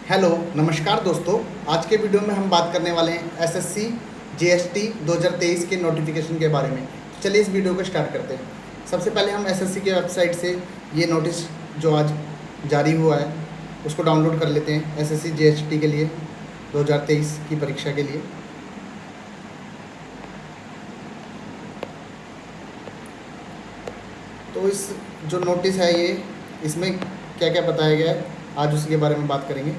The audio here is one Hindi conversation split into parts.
हेलो नमस्कार दोस्तों। आज के वीडियो में हम बात करने वाले हैं एसएससी जीएसटी 2023 के नोटिफिकेशन के बारे में। चलिए इस वीडियो को स्टार्ट करते हैं। सबसे पहले हम एसएससी के वेबसाइट से ये नोटिस जो आज जारी हुआ है उसको डाउनलोड कर लेते हैं एसएससी जीएसटी के लिए 2023 की परीक्षा के लिए। तो इस जो नोटिस है ये इसमें क्या क्या बताया गया है आज उसी के बारे में बात करेंगे।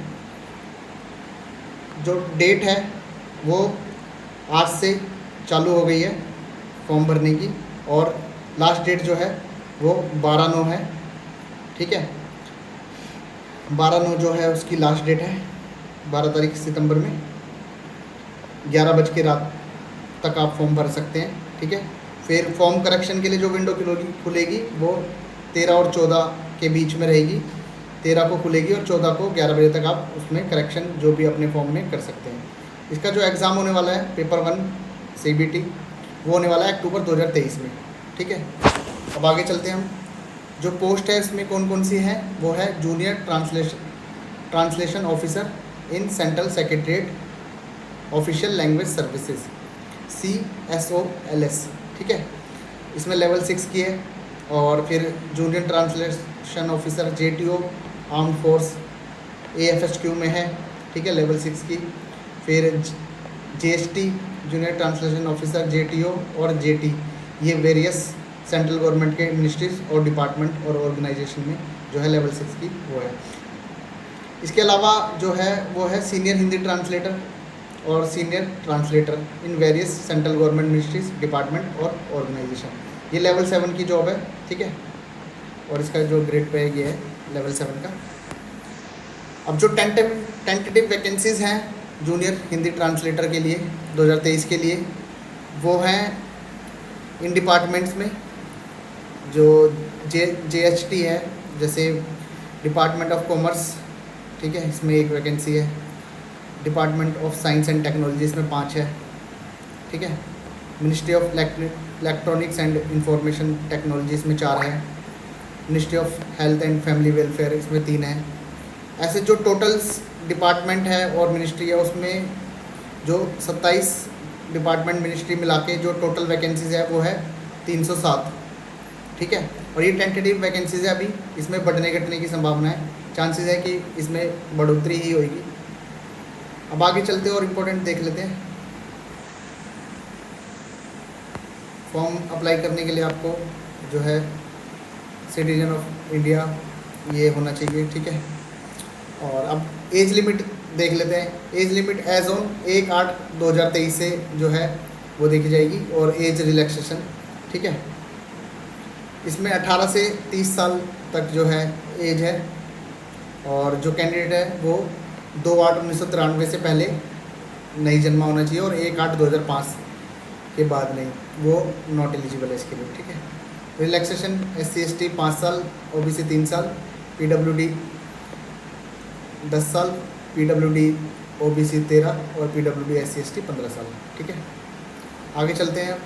जो डेट है वो आज से चालू हो गई है फॉर्म भरने की, और लास्ट डेट जो है वो 12/9 है। ठीक है, 12/9 जो है उसकी लास्ट डेट है। 12 तारीख सितंबर में 11 बज के रात तक आप फॉर्म भर सकते हैं। ठीक है, फिर फॉर्म करेक्शन के लिए जो विंडो खुलेगी वो 13 और 14 के बीच में रहेगी। 13 को खुलेगी और 14 को 11 बजे तक आप उसमें करेक्शन जो भी अपने फॉर्म में कर सकते हैं। इसका जो एग्ज़ाम होने वाला है पेपर 1 CBT वो होने वाला है अक्टूबर 2023 में। ठीक है, अब आगे चलते हैं हम। जो पोस्ट है इसमें कौन कौन सी है वो है junior translation officer in central secretariat official language services CSOLS। ठीक है, इसमें लेवल 6 की है। और फिर junior translation officer JTO arm force AFHQ में है। ठीक है, लेवल 6 की। फिर GST junior translation officer JTO और JT ये वेरियस सेंट्रल गवर्नमेंट के मिनिस्ट्रीज और डिपार्टमेंट और ऑर्गेनाइजेशन में जो है लेवल 6 की वो है। इसके अलावा जो है वो है सीनियर हिंदी ट्रांसलेटर और senior translator in various central government ministries department और ऑर्गेनाइजेशन, ये लेवल 7 की जॉब है। ठीक है, और इसका जो ग्रेड पे ये है लेवल 7 का। अब जो टेंटेटिव वैकेंसीज़ हैं जूनियर हिंदी ट्रांसलेटर के लिए 2023 के लिए वो हैं इन डिपार्टमेंट्स में जो JHT है, जैसे डिपार्टमेंट ऑफ कॉमर्स। ठीक है, इसमें 1 वैकेंसी है। Department of science and technology इसमें 5 है। ठीक है, ministry of electronics and information technology इसमें 4 है। Ministry of health and family welfare इसमें 3 है। ऐसे जो टोटल्स डिपार्टमेंट है और मिनिस्ट्री है उसमें जो 27 डिपार्टमेंट मिनिस्ट्री मिला के जो टोटल वैकेंसीज़ है वो है 307। ठीक है, और ये टेंटेटिव वैकेंसीज़ है, अभी इसमें बढ़ने घटने की संभावना है, चांसेस है कि इसमें बढ़ोतरी ही होगी। अब आगे चलते और इम्पोर्टेंट देख लेते हैं। फॉर्म अप्लाई करने के लिए आपको जो है सिटीजन ऑफ इंडिया ये होना चाहिए। ठीक है, और अब एज लिमिट देख लेते हैं। एज लिमिट एज ऑन 1/8/2023 से जो है वो देखी जाएगी, और एज रिलैक्सेशन। ठीक है, इसमें 18 से 30 साल तक जो है एज है, और जो कैंडिडेट है वो 2/8/1993 से पहले नहीं जन्मा होना चाहिए, और 1/8/2005 के बाद नहीं, वो नॉट एलिजिबल है इसके लिए। ठीक है, रिलैक्सेशन SC/ST 5 साल, OBC 3 साल, PWD 10 साल, PWD OBC 13 और PWD SC/ST 15 साल। ठीक है, आगे चलते हैं।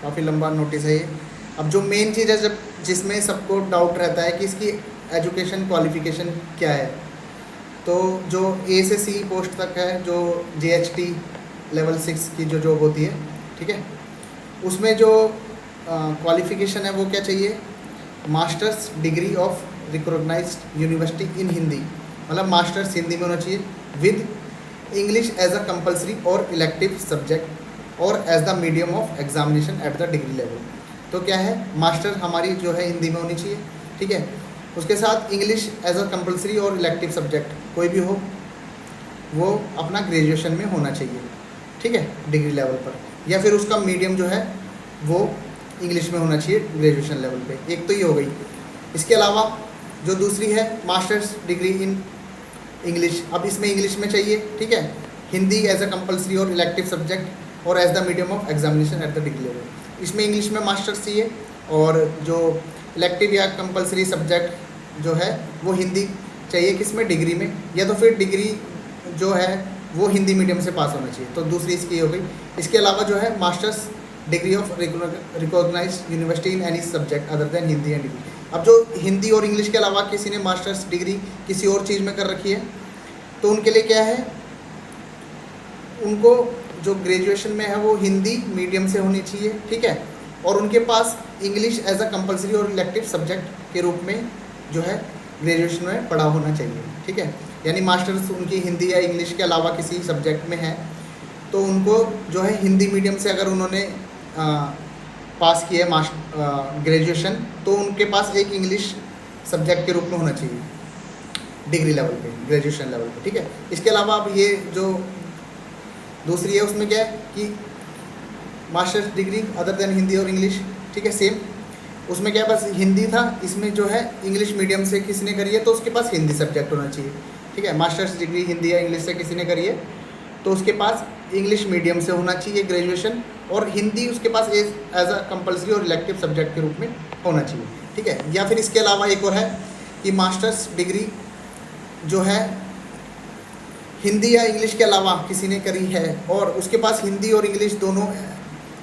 काफ़ी लंबा नोटिस है ये। अब जो मेन चीज़ है जब जिसमें सबको डाउट रहता है कि इसकी एजुकेशन क्वालिफ़िकेशन क्या है, तो जो A से C पोस्ट तक है जो JHT लेवल 6 की जो जॉब होती है, ठीक है, उसमें जो क्वालिफ़िकेशन है वो क्या चाहिए, masters degree of recognised university in Hindi, मतलब मास्टर्स हिंदी में होना चाहिए, with English as a compulsory और इलेक्टिव सब्जेक्ट और as the medium of examination at the degree level. तो क्या है, मास्टर हमारी जो है हिंदी में होनी चाहिए। ठीक है, उसके साथ इंग्लिश एज अ कंपलसरी और इलेक्टिव सब्जेक्ट कोई भी हो वो अपना ग्रेजुएशन में होना चाहिए। ठीक है, डिग्री लेवल पर, या फिर उसका मीडियम जो है वो इंग्लिश में होना चाहिए ग्रेजुएशन लेवल पे। एक तो ये हो गई। इसके अलावा जो दूसरी है मास्टर्स डिग्री इन इंग्लिश, अब इसमें इंग्लिश में चाहिए। ठीक है, हिंदी एज अ कंपलसरी और इलेक्टिव सब्जेक्ट और as the medium of examination at the degree level. इसमें इंग्लिश में मास्टर्स चाहिए, और जो इलेक्टिव या कंपलसरी सब्जेक्ट जो है वो हिंदी चाहिए, किसमें, डिग्री में, या तो फिर डिग्री जो है वो हिंदी मीडियम से पास होना चाहिए। तो दूसरी इसकी हो गई। इसके अलावा जो है masters degree of recognised university in any subject other than Hindi and English. अब जो हिंदी और इंग्लिश के अलावा किसी ने मास्टर्स डिग्री किसी और चीज़ में कर रखी है तो उनके लिए क्या है, उनको जो ग्रेजुएशन में है वो हिंदी मीडियम से होनी चाहिए, ठीक है, और उनके पास इंग्लिश एज अ कंपलसरी और इलेक्टिव सब्जेक्ट के रूप में जो है ग्रेजुएशन में पढ़ा होना चाहिए, ठीक है। यानी मास्टर्स उनकी हिंदी या इंग्लिश के अलावा किसी सब्जेक्ट में है तो उनको जो है हिंदी मीडियम से अगर उन्होंने पास किया है ग्रेजुएशन तो उनके पास एक इंग्लिश सब्जेक्ट के रूप में होना चाहिए डिग्री लेवल पे, ग्रेजुएशन लेवल पे, ठीक है। इसके अलावा अब ये जो दूसरी है उसमें क्या है कि masters degree other than Hindi और इंग्लिश, ठीक है, सेम। उसमें क्या है, बस हिंदी था, इसमें जो है इंग्लिश मीडियम से किसी ने करी है तो उसके पास हिंदी सब्जेक्ट होना चाहिए, ठीक है। मास्टर्स डिग्री हिंदी या इंग्लिश से किसी ने करी है तो उसके पास इंग्लिश मीडियम से होना चाहिए ग्रेजुएशन, और हिंदी उसके पास एज अ कंपलसरी और इलेक्टिव सब्जेक्ट के रूप में होना चाहिए, ठीक है। या फिर इसके अलावा एक और है कि मास्टर्स डिग्री जो है हिंदी या इंग्लिश के अलावा किसी ने करी है और उसके पास हिंदी और इंग्लिश दोनों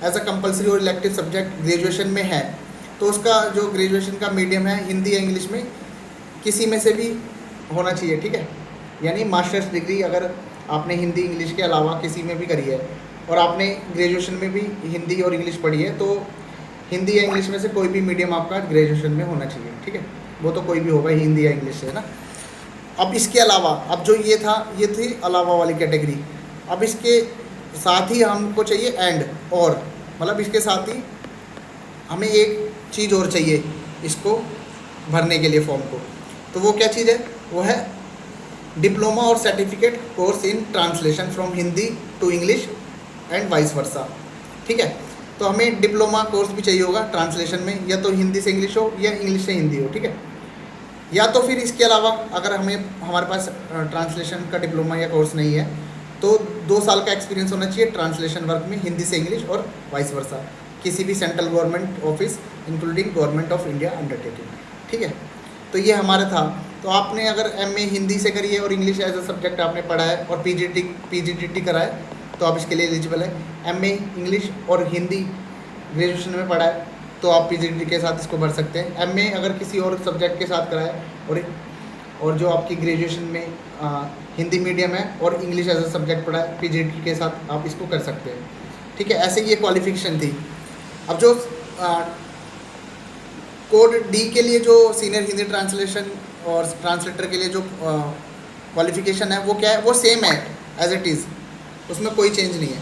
एज अ कंपलसरी और इलेक्टिव सब्जेक्ट ग्रेजुएशन में है तो उसका जो ग्रेजुएशन का मीडियम है हिंदी या इंग्लिश में किसी में से भी होना चाहिए, ठीक है। यानी मास्टर्स डिग्री अगर आपने हिंदी इंग्लिश के अलावा किसी में भी करी है और आपने ग्रेजुएशन में भी हिंदी और इंग्लिश पढ़ी है तो हिंदी या इंग्लिश में से कोई भी मीडियम आपका ग्रेजुएशन में होना चाहिए, ठीक है। वो तो कोई भी होगा हिंदी या इंग्लिश से, है ना। अब इसके अलावा, अब जो ये था ये थी अलावा वाली कैटेगरी। अब इसके साथ ही हमको चाहिए एंड, और मतलब इसके साथ ही हमें एक चीज़ और चाहिए इसको भरने के लिए फॉर्म को, तो वो क्या चीज़ है, वो है डिप्लोमा और certificate course in translation from Hindi to English and vice versa, ठीक है। तो हमें डिप्लोमा कोर्स भी चाहिए होगा ट्रांसलेशन में, या तो हिंदी से इंग्लिश हो या इंग्लिश से हिंदी हो, ठीक है। या तो फिर इसके अलावा अगर हमारे पास ट्रांसलेशन का डिप्लोमा या कोर्स नहीं है तो 2 साल का एक्सपीरियंस होना चाहिए ट्रांसलेशन वर्क में हिंदी से इंग्लिश और वाइस वर्सा किसी भी central government office including government of India undertaking, ठीक है। तो ये हमारा था। तो आपने अगर एमए हिंदी से करी है और इंग्लिश एज अ सब्जेक्ट आपने पढ़ा है और पीजीडीटी करा है तो आप इसके लिए एलिजिबल है। एमए इंग्लिश और हिंदी ग्रेजुएशन में पढ़ा है तो आप पीजीडीटी के साथ इसको भर सकते हैं। एमए अगर किसी और सब्जेक्ट के साथ करा है और जो आपकी ग्रेजुएशन में हिंदी मीडियम है और इंग्लिश एज अ सब्जेक्ट पढ़ा है पीजीडीटी के साथ आप इसको कर सकते हैं, ठीक है। ऐसे ये क्वालिफिकेशन थी। अब जो कोड डी के लिए जो सीनियर हिंदी ट्रांसलेशन और ट्रांसलेटर के लिए जो क्वालिफिकेशन है वो क्या है, वो सेम है एज इट इज़, उसमें कोई चेंज नहीं है,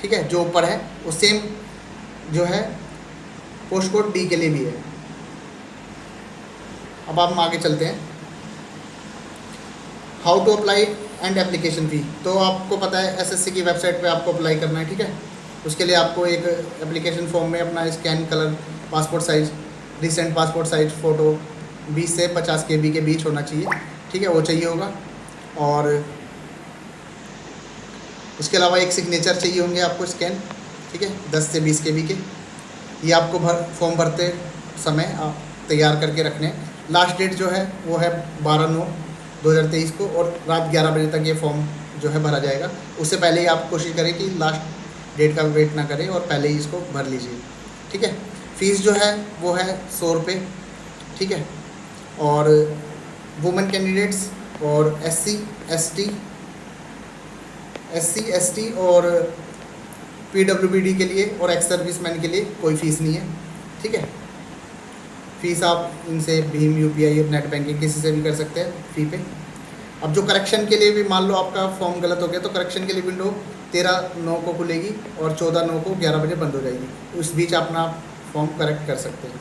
ठीक है। जो ऊपर है वो सेम जो है पोस्ट कोड डी के लिए भी है। अब हम आगे चलते हैं, how to apply and application fee. तो आपको पता है एसएससी की वेबसाइट पे आपको अप्लाई करना है, ठीक है। उसके लिए आपको एक एप्लीकेशन फॉर्म में अपना scan colour passport size recent passport size photo 20 से 50 KB के बीच होना चाहिए, ठीक है, वो चाहिए होगा। और उसके अलावा एक सिग्नेचर चाहिए होंगे आपको स्कैन, ठीक है, 10 से 20 KB के। ये आपको फॉर्म भरते समय आप तैयार करके रखने हैं। लास्ट डेट जो है वो है 12/9/2023 को और रात 11 बजे तक ये फॉर्म जो है भरा जाएगा। उससे पहले ही आप कोशिश करें कि लास्ट डेट का वेट ना करें और पहले ही इसको भर लीजिए, ठीक है। फ़ीस जो है वो है 100 रुपये, ठीक है। और वुमेन कैंडिडेट्स और SC ST और PWBD के लिए और एक्स सर्विसमैन के लिए कोई फ़ीस नहीं है, ठीक है। फ़ीस आप इनसे भीम UPI और नेट बैंकिंग किसी से भी कर सकते हैं फ़ी पे। अब जो करेक्शन के लिए भी मान लो आपका फॉर्म गलत हो गया तो करेक्शन के लिए विंडो 13/9 को खुलेगी और 14/9 को 11 बजे बंद हो जाएगी। उस बीच अपना फॉर्म करेक्ट कर सकते हैं,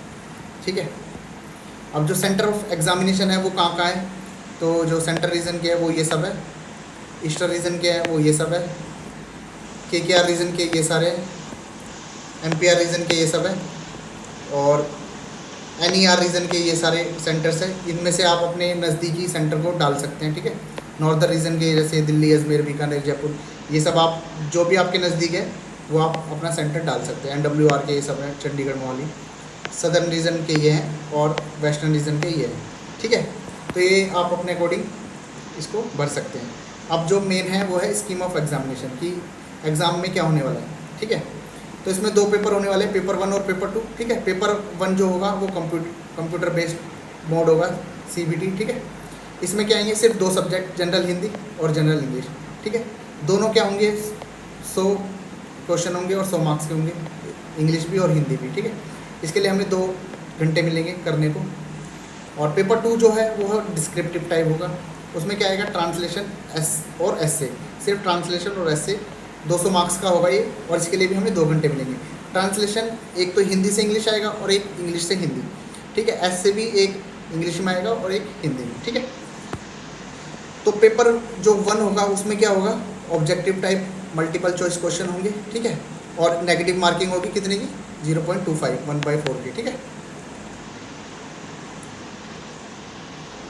ठीक है। अब जो सेंटर ऑफ एग्जामिनेशन है वो कहाँ है, तो जो सेंटर रीजन के है वो ये सब है, ईस्टर रीजन के है वो ये सब है, KKR रीजन के ये सारे हैं, MPR रीजन के ये सब है और NER रीजन के ये सारे सेंटर्स हैं। इनमें से आप अपने नज़दीकी सेंटर को डाल सकते हैं, ठीक है। नॉर्दर्न रीजन के जैसे दिल्ली, अजमेर, बीकानेर, जयपुर, ये सब आप जो भी आपके नज़दीक है वो आप अपना सेंटर डाल सकते हैं। NWR के ये सब है, चंडीगढ़, मोहाली। सदर्न रीजन के ये हैं और वेस्टर्न रीजन के ये हैं, ठीक है। तो ये आप अपने अकॉर्डिंग इसको भर सकते हैं। अब जो मेन है वो है स्कीम ऑफ एग्जामिनेशन की एग्ज़ाम में क्या होने वाला है, ठीक है। तो इसमें 2 पेपर होने वाले हैं, पेपर 1 और पेपर 2, ठीक है। पेपर 1 जो होगा वो कंप्यूटर बेस्ड मोड होगा, CBT, ठीक है। इसमें क्या आएंगे, सिर्फ 2 सब्जेक्ट, जनरल हिंदी और जनरल इंग्लिश, ठीक है। दोनों क्या होंगे, 100 क्वेश्चन होंगे और 100 मार्क्स के होंगे, इंग्लिश भी और हिंदी भी, ठीक है। इसके लिए हमें 2 घंटे मिलेंगे करने को। और पेपर 2 जो है वो डिस्क्रिप्टिव टाइप होगा, उसमें क्या आएगा, ट्रांसलेशन और एस्से, सिर्फ ट्रांसलेशन और एस्से 200 मार्क्स का होगा ये, और इसके लिए भी हमें 2 घंटे मिलेंगे। ट्रांसलेशन एक तो हिंदी से इंग्लिश आएगा और एक इंग्लिश से हिंदी, ठीक है। एस्से भी एक इंग्लिश में आएगा और एक हिंदी में, ठीक है। तो पेपर जो 1 होगा उसमें क्या होगा, objective type multiple choice question होंगे, ठीक है। और नेगेटिव मार्किंग होगी कितने की, 0.25, 1/4 की, ठीक है।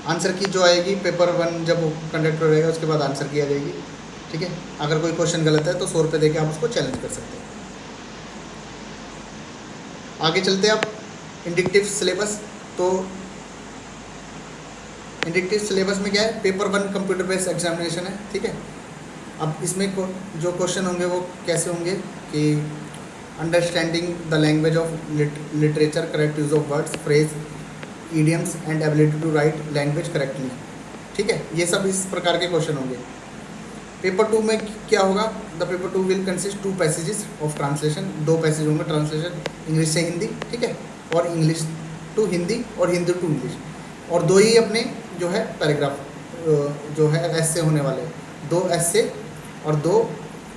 आंसर की जो आएगी, पेपर 1 जब कंडक्ट हो रहेगा उसके बाद आंसर की आ जाएगी, ठीक है। अगर कोई क्वेश्चन गलत है तो 100 रुपये देके आप उसको चैलेंज कर सकते हैं। आगे चलते हैं आप इंडिकेटिव सिलेबस। तो इंडिकेटिव सिलेबस में क्या है, पेपर 1 कंप्यूटर बेस्ड एग्जामिनेशन है, ठीक है। अब इसमें जो क्वेश्चन होंगे वो कैसे होंगे कि understanding the language of literature, correct use of words, phrase, idioms and ability to write language correctly, ठीक है। ये सब इस प्रकार के क्वेश्चन होंगे। पेपर 2 में क्या होगा, the paper 2 will consist 2 passages of translation, 2 passage होंगे ट्रांसलेशन, इंग्लिश से हिंदी, ठीक है, और इंग्लिश टू हिंदी और हिंदी टू इंग्लिश, और 2 ही अपने जो है पैराग्राफ जो है एस्से होने वाले, 2 एस्से और 2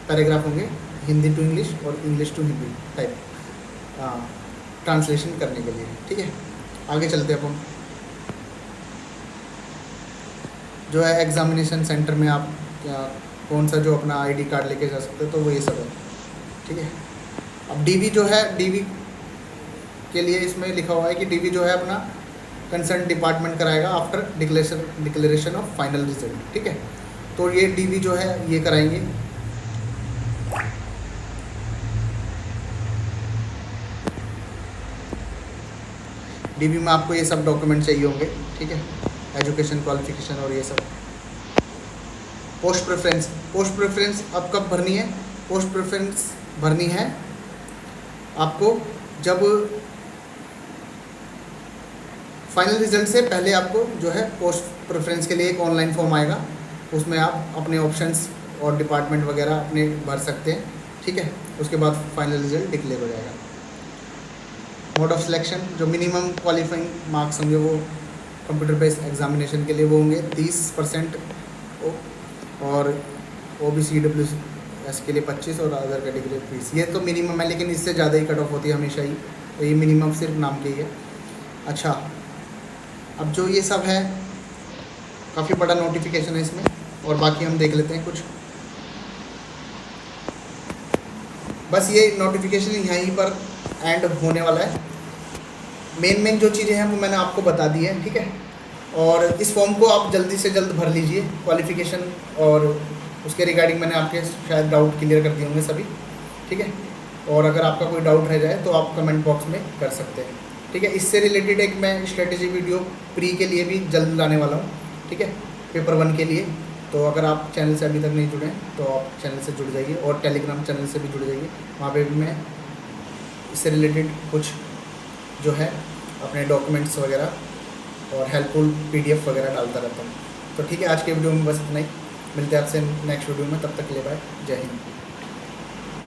पैराग्राफ होंगे हिंदी टू इंग्लिश और English to Hindi type translation करने के लिए, ठीक है। आगे चलते हैं अपन, जो है एग्जामिनेशन सेंटर में आप कौन सा जो अपना ID कार्ड लेके जा सकते हो, तो वो ये सब है, ठीक है। अब DV जो है, DV के लिए इसमें लिखा हुआ है कि DV जो है अपना कंसर्न डिपार्टमेंट कराएगा after declaration of final result, ठीक है। तो ये DV जो है ये कराएंगे। DV में आपको ये सब डॉक्यूमेंट चाहिए होंगे, ठीक है, एजुकेशन क्वालिफिकेशन और ये सब। पोस्ट प्रेफरेंस अब कब भरनी है, पोस्ट प्रेफरेंस भरनी है आपको जब फाइनल रिजल्ट से पहले आपको जो है पोस्ट प्रेफरेंस के लिए एक ऑनलाइन फॉर्म आएगा, उसमें आप अपने ऑप्शंस और डिपार्टमेंट वगैरह अपने भर सकते हैं, ठीक है। उसके बाद फाइनल रिजल्ट डिक्लेयर हो जाएगा। मोड ऑफ सिलेक्शन, जो मिनिमम क्वालिफाइंग मार्क्स होंगे वो कंप्यूटर बेस्ड एग्जामिनेशन के लिए वो होंगे 30%, और OBC EWS के लिए 25 और अदर कैटेगरी 20। ये तो मिनिमम है, लेकिन इससे ज़्यादा ही कट ऑफ होती है हमेशा ही, तो ये मिनिमम सिर्फ नाम के ही है। अच्छा, अब जो ये सब है काफ़ी बड़ा नोटिफिकेशन है इसमें, और बाकी हम देख लेते हैं कुछ। बस ये नोटिफिकेशन यहीं पर एंड होने वाला है। मेन जो चीज़ें हैं वो मैंने आपको बता दी है, ठीक है। और इस फॉर्म को आप जल्दी से जल्द भर लीजिए, क्वालिफिकेशन और उसके रिगार्डिंग मैंने आपके शायद डाउट क्लियर कर दिए होंगे सभी, ठीक है। और अगर आपका कोई डाउट रह जाए तो आप कमेंट बॉक्स में कर सकते हैं, ठीक है। इससे रिलेटेड एक मैं स्ट्रेटेजी वीडियो प्री के लिए भी जल्द लाने वाला हूँ, ठीक है, पेपर 1 के लिए। तो अगर आप चैनल से अभी तक नहीं जुड़े हैं तो आप चैनल से जुड़ जाइए, और टेलीग्राम चैनल से भी जुड़ जाइए, वहाँ पे भी मैं इससे रिलेटेड कुछ जो है अपने डॉक्यूमेंट्स वगैरह और हेल्पफुल PDF वगैरह डालता रहता हूँ। तो ठीक है, आज के वीडियो में बस इतना ही, मिलते हैं आपसे नेक्स्ट वीडियो में, तब तक के लिए बाय, जय हिंद।